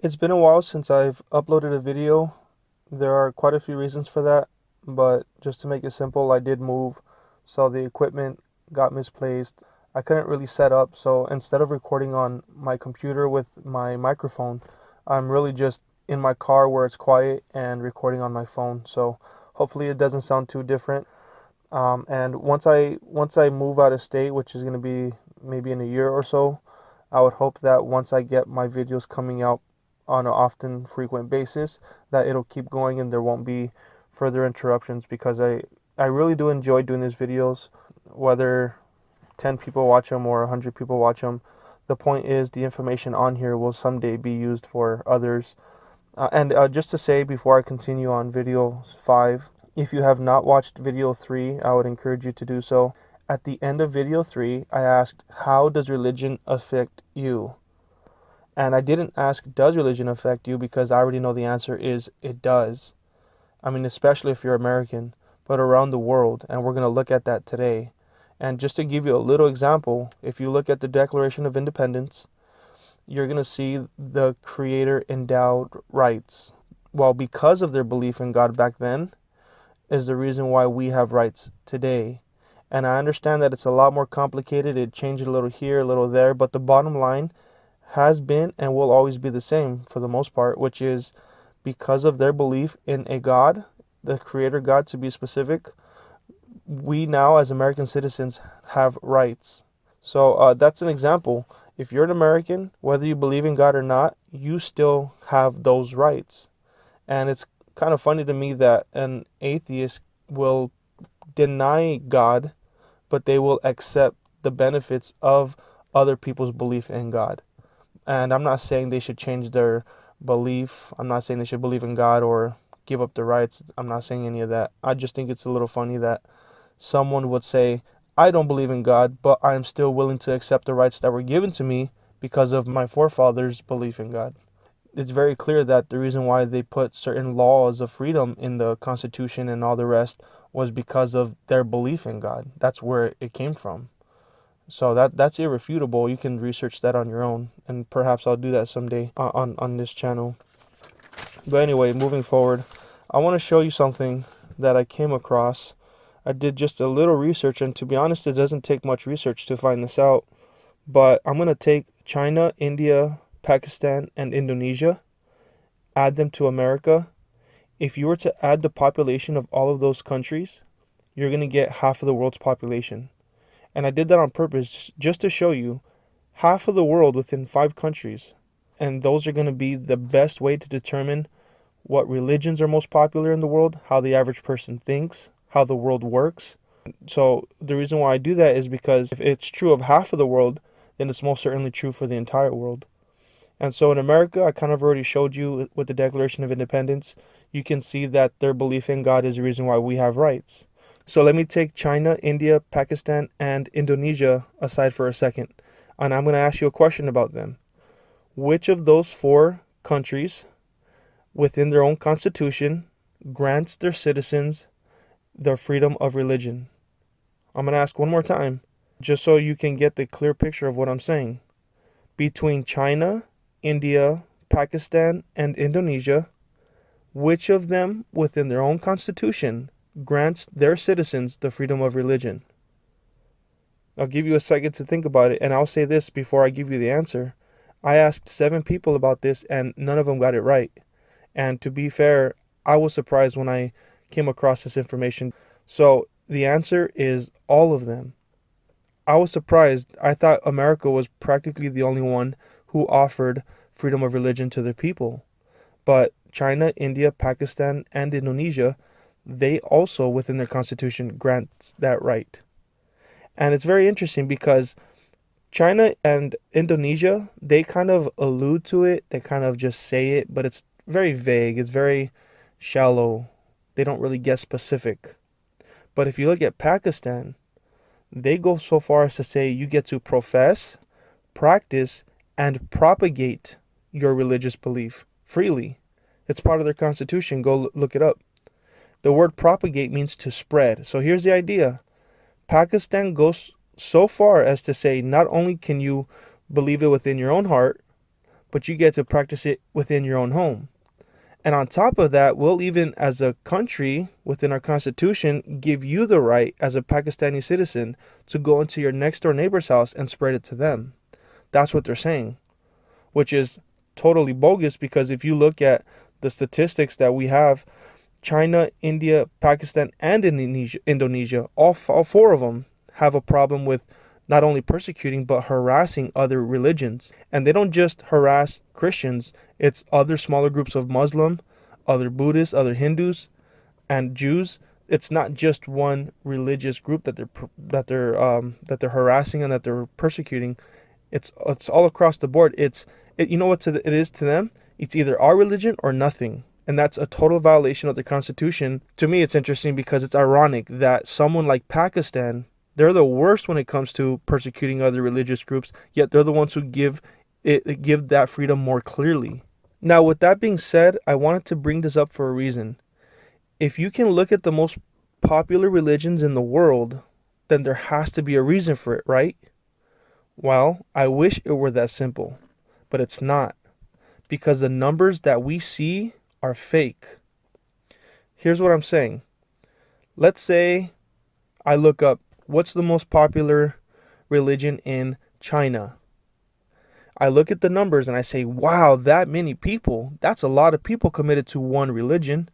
It's been a while since I've uploaded a video. There are quite a few reasons for that, but just to make it simple, I did move, so the equipment got misplaced. I couldn't really set up, so instead of recording on my computer with my microphone, I'm really just in my car where it's quiet and recording on my phone. So hopefully it doesn't sound too different. And once I move out of state, which is going to be maybe in a year or so, I would hope that once I get my videos coming out on an often frequent basis, that it'll keep going and there won't be further interruptions, because I really do enjoy doing these videos, whether 10 people watch them or 100 people watch them. The point is, the information on here will someday be used for others. And just to say before I continue on video 5, if you have not watched video 3, I would encourage you to do so. At the end of video 3, I asked, how does religion affect you? And I didn't ask, does religion affect you? Because I already know the answer is it does. I mean, especially if you're American, but around the world. And we're going to look at that today. And just to give you a little example, if you look at the Declaration of Independence, you're going to see the Creator endowed rights. Well, because of their belief in God back then, is the reason why we have rights today. And I understand that it's a lot more complicated. It changed a little here, a little there, but the bottom line has been and will always be the same for the most part, which is because of their belief in a God, the Creator God to be specific, we now as American citizens have rights. So that's an example. If you're an American, whether you believe in God or not, you still have those rights. And it's kind of funny to me that an atheist will deny God, but they will accept the benefits of other people's belief in God. And I'm not saying they should change their belief. I'm not saying they should believe in God or give up their rights. I'm not saying any of that. I just think it's a little funny that someone would say, I don't believe in God, but I'm still willing to accept the rights that were given to me because of my forefathers' belief in God. It's very clear that the reason why they put certain laws of freedom in the Constitution and all the rest was because of their belief in God. That's where it came from. So that's irrefutable. You can research that on your own, and perhaps I'll do that someday on this channel. But anyway, moving forward, I want to show you something that I came across. I did just a little research, and to be honest, it doesn't take much research to find this out. But I'm going to take China, India, Pakistan, and Indonesia, add them to America. If you were to add the population of all of those countries, you're going to get half of the world's population. And I did that on purpose just to show you half of the world within 5 countries. And those are going to be the best way to determine what religions are most popular in the world, how the average person thinks, how the world works. So the reason why I do that is because if it's true of half of the world, then it's most certainly true for the entire world. And so in America, I kind of already showed you with the Declaration of Independence, you can see that their belief in God is the reason why we have rights. So let me take China, India, Pakistan, and Indonesia aside for a second. And I'm going to ask you a question about them. Which of those 4 countries within their own constitution grants their citizens the freedom of religion? I'm going to ask one more time, just so you can get the clear picture of what I'm saying. Between China, India, Pakistan, and Indonesia, which of them within their own constitution grants their citizens the freedom of religion? I'll give you a second to think about it, and I'll say this before I give you the answer. I asked 7 people about this, and none of them got it right. And to be fair, I was surprised when I came across this information. So the answer is all of them. I was surprised. I thought America was practically the only one who offered freedom of religion to their people. But China, India, Pakistan, and Indonesia, they also, within their constitution, grant that right. And it's very interesting because China and Indonesia, they kind of allude to it. They kind of just say it, but it's very vague. It's very shallow. They don't really get specific. But if you look at Pakistan, they go so far as to say you get to profess, practice, and propagate your religious belief freely. It's part of their constitution. Go look it up. The word propagate means to spread. So here's the idea. Pakistan goes so far as to say not only can you believe it within your own heart, but you get to practice it within your own home. And on top of that, we'll even, as a country within our constitution, give you the right as a Pakistani citizen to go into your next door neighbor's house and spread it to them. That's what they're saying, which is totally bogus, because if you look at the statistics that we have, China, India, Pakistan, and Indonesia, all four of them have a problem with not only persecuting but harassing other religions. And they don't just harass Christians, it's other smaller groups of Muslim, other Buddhists, other Hindus, and Jews. It's not just one religious group that they're harassing and that they're persecuting. It's all across the board. You know what it is to them? It's either our religion or nothing. And that's a total violation of the Constitution. To me, it's interesting because it's ironic that someone like Pakistan, they're the worst when it comes to persecuting other religious groups, yet they're the ones who give that freedom more clearly. Now, with that being said, I wanted to bring this up for a reason. If you can look at the most popular religions in the world, then there has to be a reason for it, right? Well, I wish it were that simple, but it's not, because the numbers that we see are fake. Here's what I'm saying. Let's say I look up what's the most popular religion in China. I look at the numbers and I say, wow, that many people. That's a lot of people committed to one religion.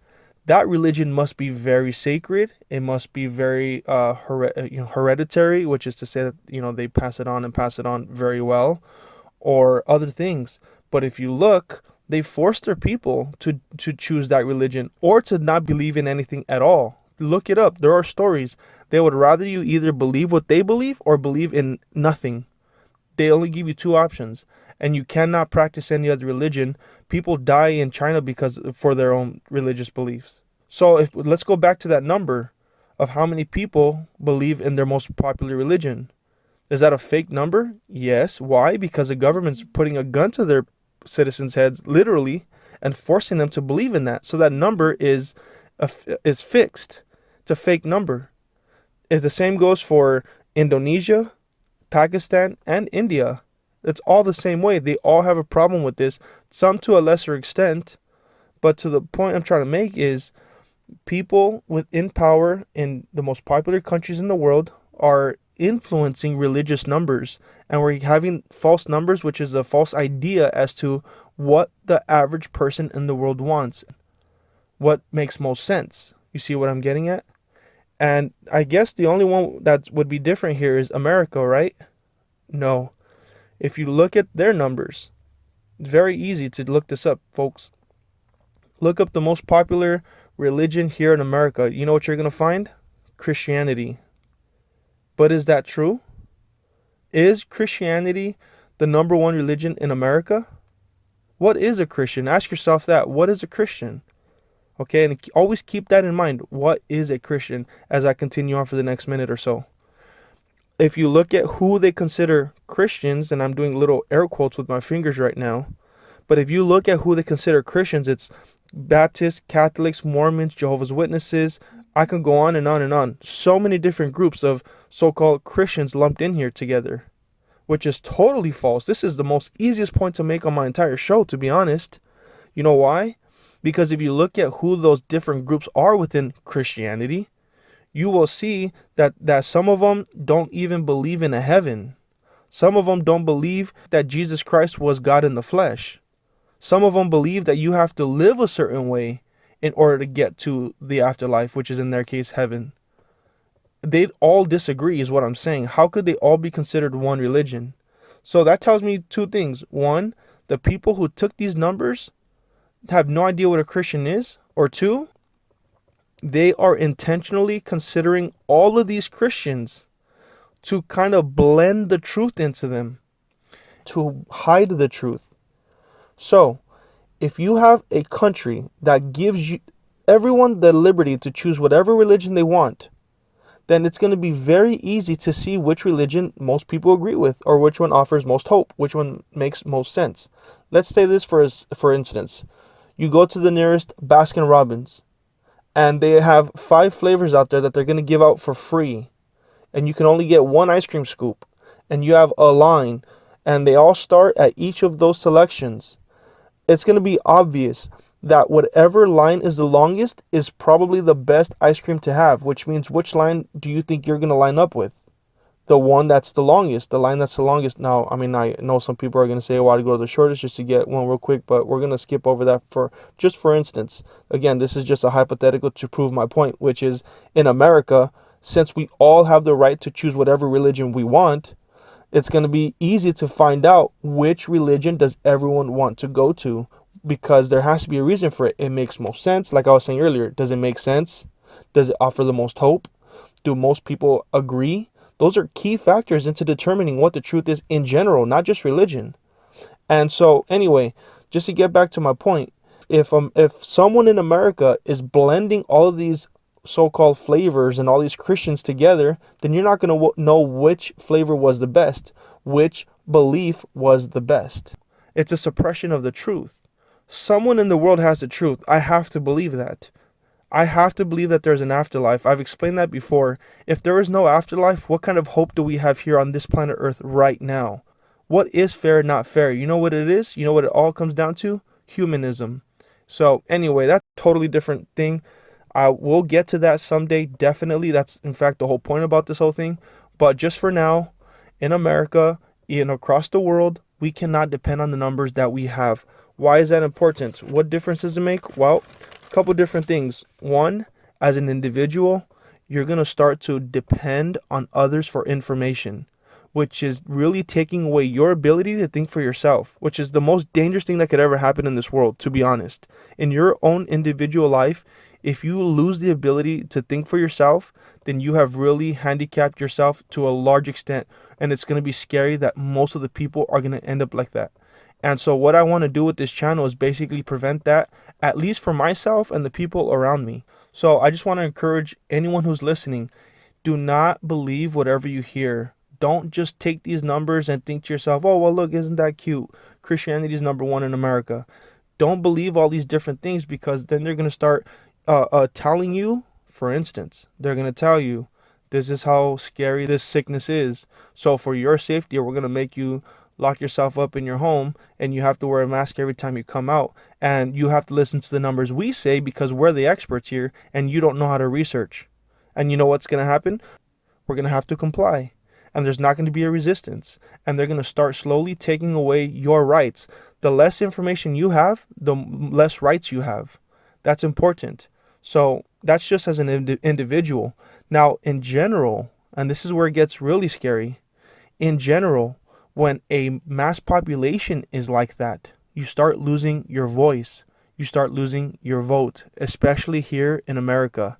That religion must be very sacred. It must be very hereditary, which is to say that they pass it on very well, or other things. But if you look, they force their people to choose that religion or to not believe in anything at all. Look it up. There are stories. They would rather you either believe what they believe or believe in nothing. They only give you two options, and you cannot practice any other religion. People die in China for their own religious beliefs. So let's go back to that number of how many people believe in their most popular religion. Is that a fake number? Yes. Why? Because the government's putting a gun to their citizens' heads, literally, and forcing them to believe in that. So that number is fixed. It's a fake number. If the same goes for Indonesia, Pakistan, and India. It's all the same way. They all have a problem with this, some to a lesser extent, but to the point I'm trying to make is people within power in the most popular countries in the world are influencing religious numbers, and we're having false numbers, which is a false idea as to what the average person in the world wants, what makes most sense. You see what I'm getting at? And I guess the only one that would be different here is America, right? No. If you look at their numbers, it's very easy to look this up, folks. Look up the most popular religion here in America. You know what you're going to find? Christianity. But is that true? Is Christianity the number one religion in America? What is a Christian? Ask yourself that. What is a Christian? Okay, and always keep that in mind. What is a Christian as I continue on for the next minute or so? If you look at who they consider Christians, and I'm doing little air quotes with my fingers right now, but if you look at who they consider Christians, it's Baptists, Catholics, Mormons, Jehovah's Witnesses. I can go on and on and on. So many different groups of so-called Christians lumped in here together, which is totally false. This is the most easiest point to make on my entire show, to be honest. You know why? Because if you look at who those different groups are within Christianity, you will see that some of them don't even believe in a heaven. Some of them don't believe that Jesus Christ was God in the flesh. Some of them believe that you have to live a certain way in order to get to the afterlife, which is in their case heaven. They all disagree is what I'm saying. How could they all be considered one religion? So that tells me two things. One, the people who took these numbers have no idea what a Christian is. Or two, they are intentionally considering all of these Christians to kind of blend the truth into them, to hide the truth. So, if you have a country that gives everyone the liberty to choose whatever religion they want, then it's going to be very easy to see which religion most people agree with, or which one offers most hope, which one makes most sense. Let's say this for instance. You go to the nearest Baskin Robbins, and they have 5 flavors out there that they're going to give out for free, and you can only get one ice cream scoop, and you have a line, and they all start at each of those selections, it's going to be obvious that whatever line is the longest is probably the best ice cream to have, which means which line do you think you're going to line up with? The one that's the longest, the line that's the longest. Now, I mean, I know some people are going to say, well, I'd go to the shortest just to get one real quick, but we're going to skip over that for just for instance. Again, this is just a hypothetical to prove my point, which is in America, since we all have the right to choose whatever religion we want, it's going to be easy to find out which religion does everyone want to go to, because there has to be a reason for it. It makes most sense. Like I was saying earlier, does it make sense? Does it offer the most hope? Do most people agree? Those are key factors into determining what the truth is in general, not just religion. And so, anyway, just to get back to my point, if someone in America is blending all of these so-called flavors and all these Christians together, then you're not going to know which flavor was the best, which belief was the best. It's a suppression of the truth. Someone in the world has the truth. I have to believe that. I have to believe that there's an afterlife. I've explained that before. If there is no afterlife, what kind of hope do we have here on this planet Earth right now? What is fair, not fair? You know what it is? You know what it all comes down to? Humanism. So anyway, that's a totally different thing. I will get to that someday, definitely. That's in fact the whole point about this whole thing. But just for now, in America, across the world, we cannot depend on the numbers that we have. Why is that important? What difference does it make? Well, a couple different things. One, as an individual, you're going to start to depend on others for information, which is really taking away your ability to think for yourself, which is the most dangerous thing that could ever happen in this world, to be honest. In your own individual life, if you lose the ability to think for yourself, then you have really handicapped yourself to a large extent. And it's going to be scary that most of the people are going to end up like that. And so what I want to do with this channel is basically prevent that, at least for myself and the people around me. So I just want to encourage anyone who's listening, do not believe whatever you hear. Don't just take these numbers and think to yourself, oh, well, look, isn't that cute? Christianity is number one in America. Don't believe all these different things, because then they're going to start telling you, for instance, they're going to tell you, this is how scary this sickness is. So for your safety, we're going to make you lock yourself up in your home, and you have to wear a mask every time you come out. And you have to listen to the numbers we say because we're the experts here, and you don't know how to research. And you know what's going to happen? We're going to have to comply. And there's not going to be a resistance. And they're going to start slowly taking away your rights. The less information you have, the less rights you have. That's important. So that's just as an individual. Now, in general, and this is where it gets really scary, in general, when a mass population is like that, you start losing your voice. You start losing your vote, especially here in America.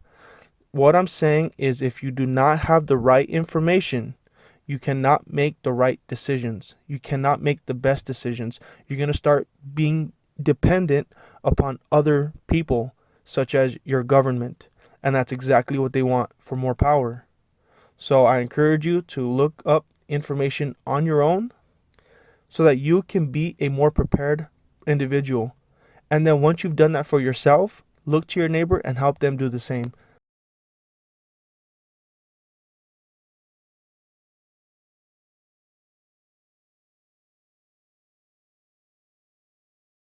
What I'm saying is, if you do not have the right information, you cannot make the right decisions. You cannot make the best decisions. You're going to start being dependent upon other people, such as your government. And that's exactly what they want, for more power. So I encourage you to look up information on your own so that you can be a more prepared individual. And then once you've done that for yourself, look to your neighbor and help them do the same.